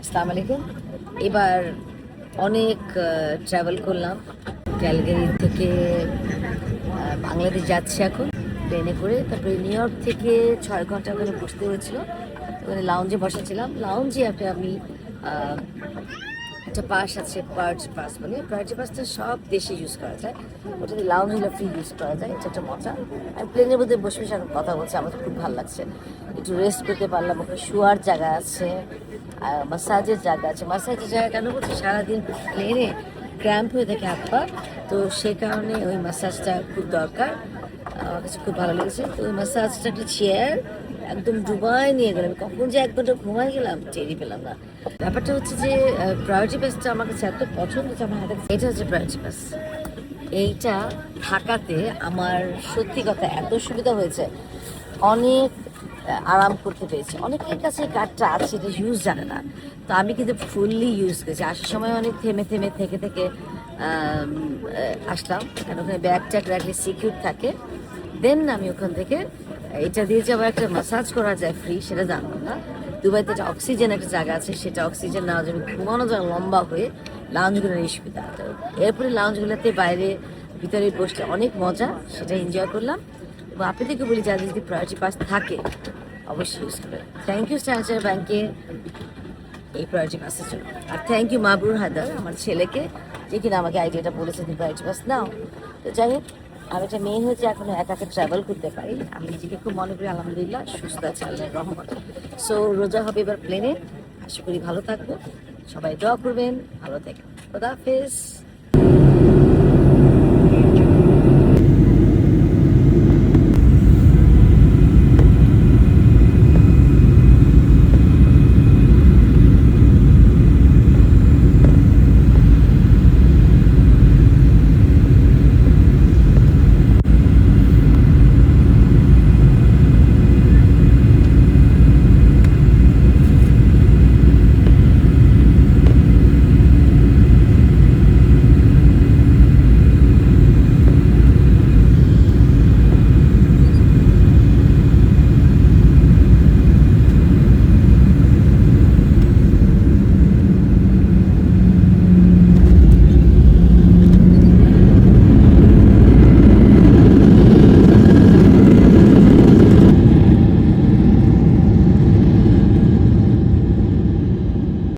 আসসালামু আলাইকুম। এবার অনেক ট্রাভেল করলাম। ক্যালগারি থেকে বাংলাদেশ যাচ্ছি এখন প্লেনে করে। তারপরে নিউ ইয়র্ক থেকে 6 ঘন্টা ওখানে বসতে হয়েছিল। ওখানে লাউঞ্জে বসেছিলাম। লাউঞ্জে আমি আহ, একটা পাস আছে, পার্চ পাস বলে। পার্চ পাসটা সব দেশে ইউজ করা যায়। ওটাতে লাউঞ্জ হলে ফ্রি ইউজ করা যায়, এটা একটা মজা। আমি প্লেনের মধ্যে বসে বসে এখন কথা বলছি, আমার তো খুব ভালো লাগছে। একটু রেস্ট করতে পারলাম, ওখানে শোয়ার জায়গা আছে, মাসাজের জায়গা আছে। মাসাজের জায়গা কেন বলছি, সারাদিন প্লেনে ক্র্যাম্প হয়ে থাকে হাত পা, তো সে কারণে ওই মাসাজটা খুব দরকার। আমার কাছে খুব ভালো লেগেছে। তো ওই মাসাজটা একটা চেয়ার একদম ডুবাই নিয়ে গেলাম। কখন যে 1 ঘন্টা ঘুমাই গেলাম টেরই পেলাম না। ব্যাপারটা হচ্ছে যে প্রায়োরিটি বাসটা আমার কাছে এত পছন্দ যে আমার হাতে এটা হচ্ছে প্রায়োরিটি বাস। এইটা ঢাকাতে আমার সত্যি কথা এত সুবিধা হয়েছে, অনেক আরাম করতে পেরেছি। অনেকের কাছে এই কার্ডটা আছে, এটা ইউজ জানে না। তো আমি কিন্তু ফুললি ইউজ করেছি। আসার সময় অনেক থেমে থেমে থেকে থেকে আসলাম, কারণ ওখানে ব্যাগ ট্যাগ রাখলে সিকিউর থাকে। দেন আমি ওখান থেকে এটা দিয়ে যে আবার একটা মাসাজ করা যায় ফ্রি, সেটা জানতাম না। দুবাইতে একটা অক্সিজেন একটা জায়গা আছে, সেটা অক্সিজেন নেওয়া যাবে, ঘুমানো যায় লম্বা হয়ে। লাউঞ্জগুলোর এই সুবিধা। তো এরপরে লাউঞ্জগুলোতে বাইরে ভিতরে বসলে অনেক মজা, সেটা এনজয় করলাম। এবং আপনাদেরকে বলি, যাদের যদি প্রায়োরিটি পাস থাকে অবশ্যই ইউজ করবেন। থ্যাংক ইউ স্ট্যান্ডার্ড ব্যাংকে এই প্রায়োরিটি পাসের জন্য। আর থ্যাংক ইউ মাবরুর হায়দার, আমার ছেলেকে, যে কিনা আমাকে আইডিয়াটা বলেছে তুমি প্রায়োরিটি পাস নাও। তো যাই হোক, আমি একটা মেয়ে হয়েছে এখনো একা একা ট্রাভেল করতে পারি। আমি নিজেকে খুব মনে করি আলহামদুলিল্লাহ সুস্থ আছে, আল্লাহর রহমত। সো রোজা হবে এবার প্লেনে, আশা করি ভালো থাকবো। সবাই দোয়া করবেন, ভালো থাকবেন। খোদা হাফেজ।